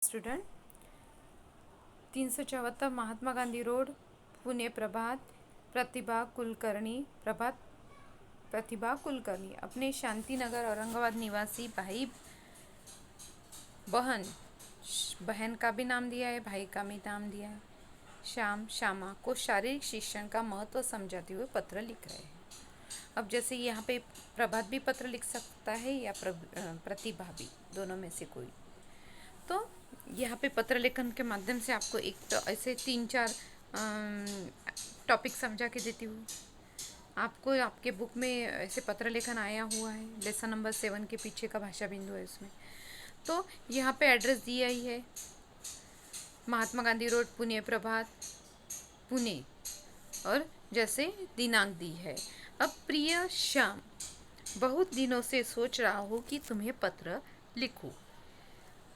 Student 374 Mahatma Gandhi road, Pune. प्रतिभा कुलकर्णी अपने शांतिनगर औरंगाबाद निवासी भाई बहन का भी नाम दिया है, भाई का भी नाम दिया है, श्यामा को शारीरिक शिक्षण का महत्व समझाते हुए पत्र लिख रहे हैं। अब जैसे यहाँ पे प्रभात भी पत्र लिख सकता है या प्रतिभा भी, दोनों में से कोई। तो यहाँ पे पत्र लेखन के माध्यम से आपको एक तो ऐसे 3-4 टॉपिक समझा के देती हूँ। आपको आपके बुक में ऐसे पत्र लेखन आया हुआ है, लेसन नंबर 7 के पीछे का भाषा बिंदु है उसमें। तो यहाँ पे एड्रेस दिया ही है, महात्मा गांधी रोड, पुणे, प्रभात, पुणे। और जैसे दिनांक दी है। अब प्रिय श्याम, बहुत दिनों से सोच रहा हूँ कि तुम्हें पत्र लिखूं।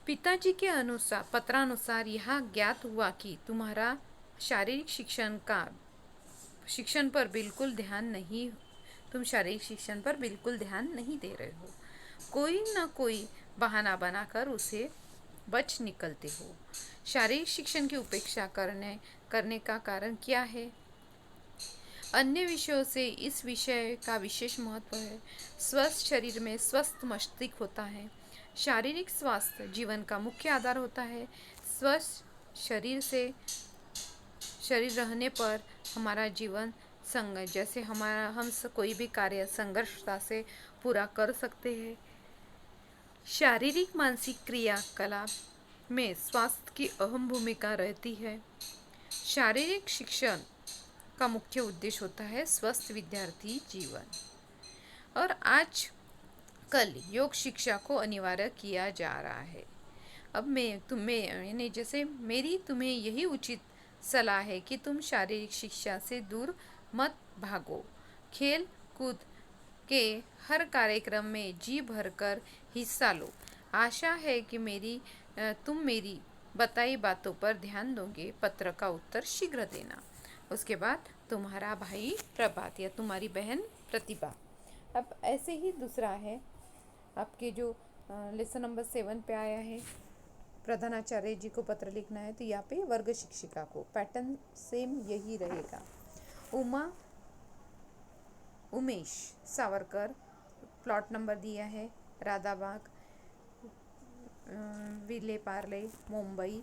पिताजी के अनुसार पत्रानुसार यह ज्ञात हुआ कि तुम्हारा शारीरिक शिक्षण पर बिल्कुल ध्यान नहीं, तुम शारीरिक शिक्षण पर बिल्कुल ध्यान नहीं दे रहे हो। कोई न कोई बहाना बनाकर उसे बच निकलते हो। शारीरिक शिक्षण की उपेक्षा करने का कारण क्या है? अन्य विषयों से इस विषय का विशेष महत्व है। स्वस्थ शरीर में स्वस्थ मस्तिष्क होता है। शारीरिक स्वास्थ्य जीवन का मुख्य आधार होता है। स्वस्थ शरीर रहने पर हमारा जीवन जैसे हम कोई भी कार्य संघर्षता से पूरा कर सकते हैं। शारीरिक मानसिक क्रियाकलाप में स्वास्थ्य की अहम भूमिका रहती है। शारीरिक शिक्षण का मुख्य उद्देश्य होता है स्वस्थ विद्यार्थी जीवन। और आज कल योग शिक्षा को अनिवार्य किया जा रहा है। अब मेरी तुम्हें यही उचित सलाह है कि तुम शारीरिक शिक्षा से दूर मत भागो। खेल कूद के हर कार्यक्रम में जी भरकर हिस्सा लो। आशा है कि तुम मेरी बताई बातों पर ध्यान दोगे। पत्र का उत्तर शीघ्र देना। उसके बाद तुम्हारा भाई प्रभात या तुम्हारी बहन प्रतिभा। अब ऐसे ही दूसरा है आपके जो लेसन नंबर 7 पे आया है, प्रधानाचार्य जी को पत्र लिखना है। तो यहाँ पे वर्ग शिक्षिका को पैटर्न सेम यही रहेगा। उमेश सावरकर, प्लॉट नंबर दिया है राधाबाग, विले पार्ले, मुंबई।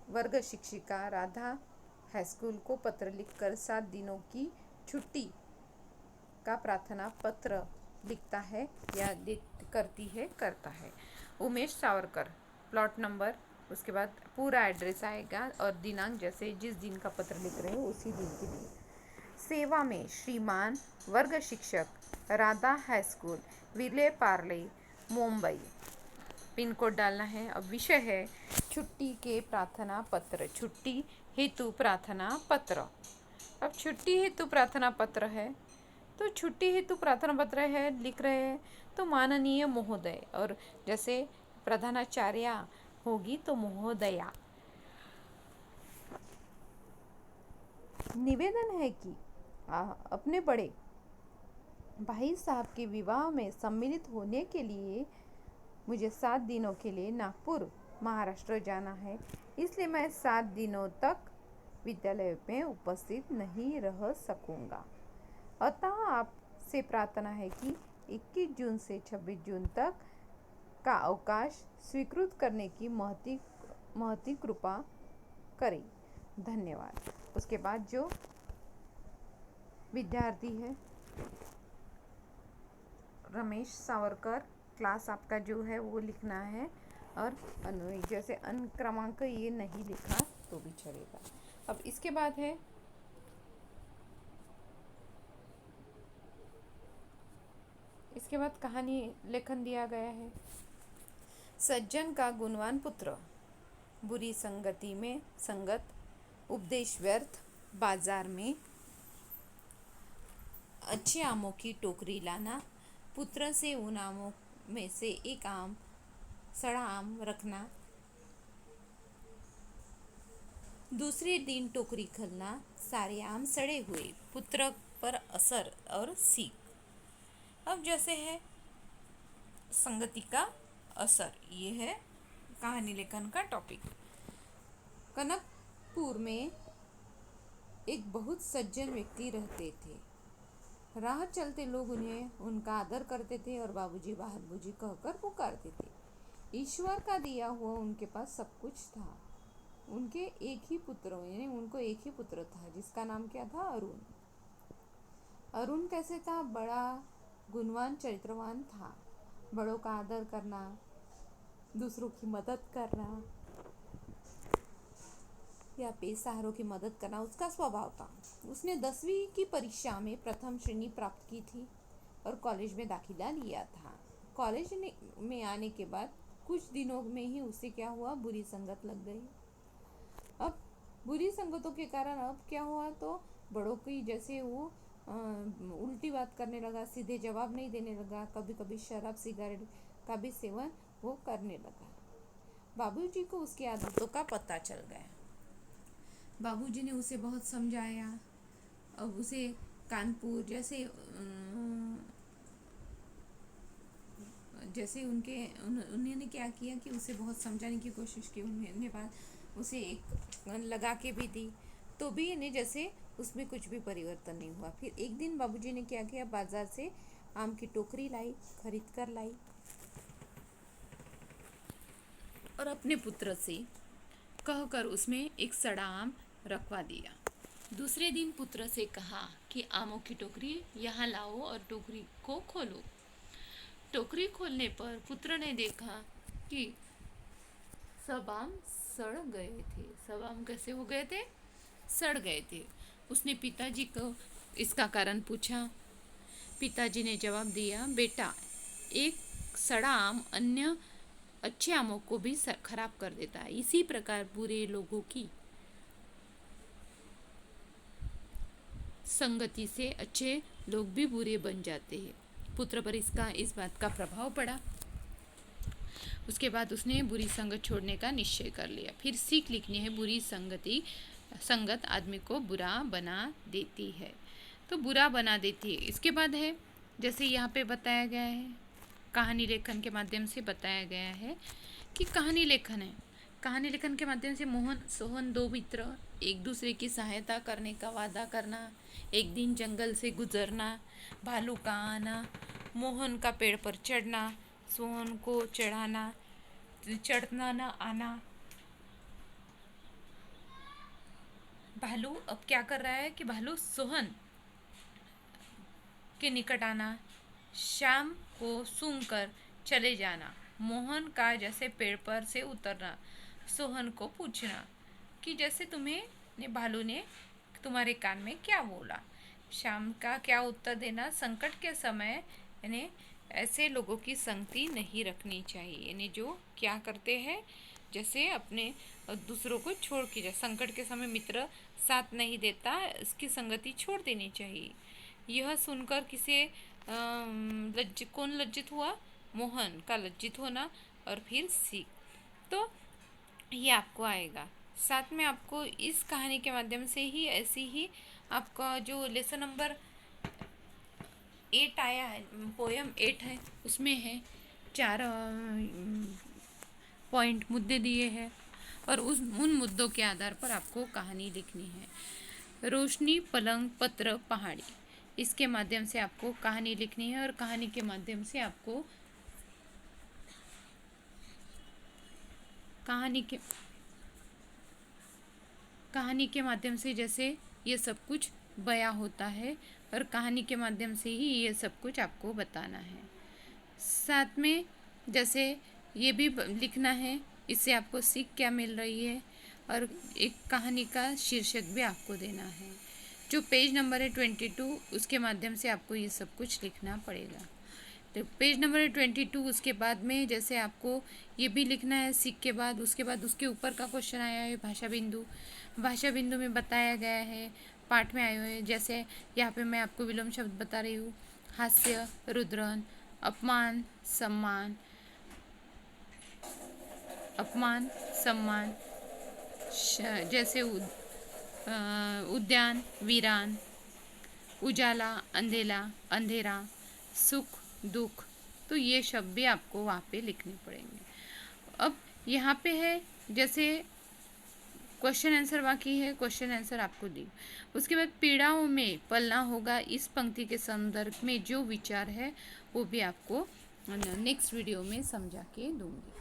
वर्ग शिक्षिका राधा हाई स्कूल को पत्र लिखकर 7 दिनों की छुट्टी का प्रार्थना पत्र लिखता है या करता है। उमेश सावरकर, प्लॉट नंबर, उसके बाद पूरा एड्रेस आएगा और दिनांक, जैसे जिस दिन का पत्र लिख रहे हो उसी दिन के दिन। सेवा में श्रीमान, वर्ग शिक्षक, Radha high school, Vile Parle, Mumbai. Pin code डालना है। अब विषय है छुट्टी के प्रार्थना पत्र, छुट्टी हेतु प्रार्थना पत्र। अब छुट्टी हेतु प्रार्थना पत्र है, तो छुट्टी हेतु प्रार्थना पत्र है लिख रहे हैं तो माननीय महोदय, और जैसे प्रधानाचार्य होगी तो महोदया। निवेदन है कि अपने बड़े भाई साहब के विवाह में सम्मिलित होने के लिए मुझे 7 दिनों के लिए नागपुर महाराष्ट्र जाना है, इसलिए मैं 7 दिनों तक विद्यालय में उपस्थित नहीं रह सकूंगा। अतः आपसे प्रार्थना है कि 21 जून से 26 जून तक का अवकाश स्वीकृत करने की महती कृपा करें। धन्यवाद। उसके बाद जो विद्यार्थी है रमेश सावरकर, क्लास आपका जो है वो लिखना है, और जैसे क्रमांक ये नहीं लिखा तो भी चलेगा। अब इसके बाद है कहानी लेखन दिया गया है। सज्जन का गुणवान पुत्र, बुरी संगति में संगत, उपदेश व्यर्थ, बाजार में अच्छे आमों की टोकरी लाना, पुत्र से उन आमों में से एक सड़ा आम रखना, दूसरे दिन टोकरी खोलना, सारे आम सड़े हुए, पुत्र पर असर और सीख। अब जैसे है संगति का असर, ये है कहानी लेखन का टॉपिक। कनकपुर में एक बहुत सज्जन व्यक्ति रहते थे। राह चलते लोग उन्हें उनका आदर करते थे और बाबूजी बाबूजी कहकर पुकारते थे। ईश्वर का दिया हुआ उनके पास सब कुछ था। उनको एक ही पुत्र था जिसका नाम क्या था? अरुण। अरुण कैसे था? बड़ा गुणवान चरित्रवान था। बड़ों का आदर करना, दूसरों की मदद करना या बेसहारों की मदद करना उसका स्वभाव था। उसने 10वीं की परीक्षा में प्रथम श्रेणी प्राप्त की थी और कॉलेज में दाखिला लिया था। कॉलेज में आने के बाद कुछ दिनों में ही उसे क्या हुआ? बुरी संगत लग गई। अब बुरी संगतों के कारण अब क्या हुआ? तो बड़ों की जैसे वो उल्टी बात करने लगा, सीधे जवाब नहीं देने लगा, कभी कभी शराब सिगरेट का भी सेवन वो करने लगा। बाबूजी को उसकी आदतों का पता चल गया। बाबूजी ने उसे बहुत समझाया। अब उसे कानपुर जैसे उन्होंने क्या किया कि उसे बहुत समझाने की कोशिश की। उन्होंने बात उसे एक लगा के भी दी, तो भी इन्हें जैसे उसमें कुछ भी परिवर्तन नहीं हुआ। फिर एक दिन बाबूजी ने क्या किया? बाजार से आम की टोकरी खरीद कर लाई और अपने पुत्र से कहकर उसमें एक सड़ा आम रखवा दिया। दूसरे दिन पुत्र से कहा कि आमों की टोकरी यहाँ लाओ और टोकरी को खोलो। टोकरी खोलने पर पुत्र ने देखा कि सब आम सड़ गए थे। सब आम कैसे हो गए थे? सड़ गए थे। उसने पिताजी को इसका कारण पूछा। पिताजी ने जवाब दिया, बेटा, एक सड़ा आम अन्य अच्छे आमों को भी खराब कर देता है। इसी प्रकार बुरे लोगों की संगति से अच्छे लोग भी बुरे बन जाते हैं। पुत्र पर इस बात का प्रभाव पड़ा। उसके बाद उसने बुरी संगत छोड़ने का निश्चय कर लिया। फिर सीख लिखनी है, बुरी संगत आदमी को बुरा बना देती है। तो बुरा बना देती है। इसके बाद है जैसे यहाँ पे बताया गया है, कहानी लेखन के माध्यम से बताया गया है कि कहानी लेखन है। कहानी लेखन के माध्यम से मोहन सोहन दो मित्र एक दूसरे की सहायता करने का वादा करना, एक दिन जंगल से गुजरना, भालू का आना, मोहन का पेड़ पर चढ़ना, सोहन को चढ़ना न आना। भालू अब क्या कर रहा है कि भालू सोहन के निकट आना, शाम को सूंघकर चले जाना, मोहन का जैसे पेड़ पर से उतरना, सोहन को पूछना कि जैसे भालू ने तुम्हारे कान में क्या बोला, शाम का क्या उत्तर देना। संकट के समय इन्हें ऐसे लोगों की संगति नहीं रखनी चाहिए। इन्हें जो क्या करते हैं जैसे अपने दूसरों को छोड़ के संकट के समय मित्र साथ नहीं देता, इसकी संगति छोड़ देनी चाहिए। यह सुनकर कौन लज्जित हुआ? मोहन का लज्जित होना और फिर सीख तो ये आपको आएगा। साथ में आपको इस कहानी के माध्यम से ही ऐसी ही आपका जो लेसन नंबर 8 आया है, पोयम 8 है, उसमें है 4 पॉइंट मुद्दे दिए हैं और उन मुद्दों के आधार पर आपको कहानी लिखनी है। रोशनी, पलंग, पत्र, पहाड़ी, इसके माध्यम से आपको कहानी लिखनी है और कहानी के माध्यम से आपको कहानी के माध्यम से जैसे ये सब कुछ बयां होता है और कहानी के माध्यम से ही ये सब कुछ आपको बताना है। साथ में जैसे ये भी लिखना है, इससे आपको सीख क्या मिल रही है और एक कहानी का शीर्षक भी आपको देना है। जो पेज नंबर है 22, उसके माध्यम से आपको ये सब कुछ लिखना पड़ेगा। तो पेज नंबर 22 उसके बाद में जैसे आपको ये भी लिखना है सीख के बाद। उसके बाद उसके ऊपर का क्वेश्चन आया है भाषा बिंदु। भाषा बिंदु में बताया गया है, पाठ में आए हुए हैं। जैसे यहाँ पे मैं आपको विलोम शब्द बता रही हूँ, हास्य, रुद्रन, अपमान, सम्मान, जैसे उद्यान, वीरान, उजाला, अंधेरा, सुख, दुख। तो ये शब्द भी आपको वहाँ पे लिखने पड़ेंगे। अब यहाँ पे है जैसे क्वेश्चन आंसर बाकी है, क्वेश्चन आंसर आपको दी। उसके बाद पीड़ाओं में पलना होगा, इस पंक्ति के संदर्भ में जो विचार है वो भी आपको नेक्स्ट वीडियो में समझा के दूंगी।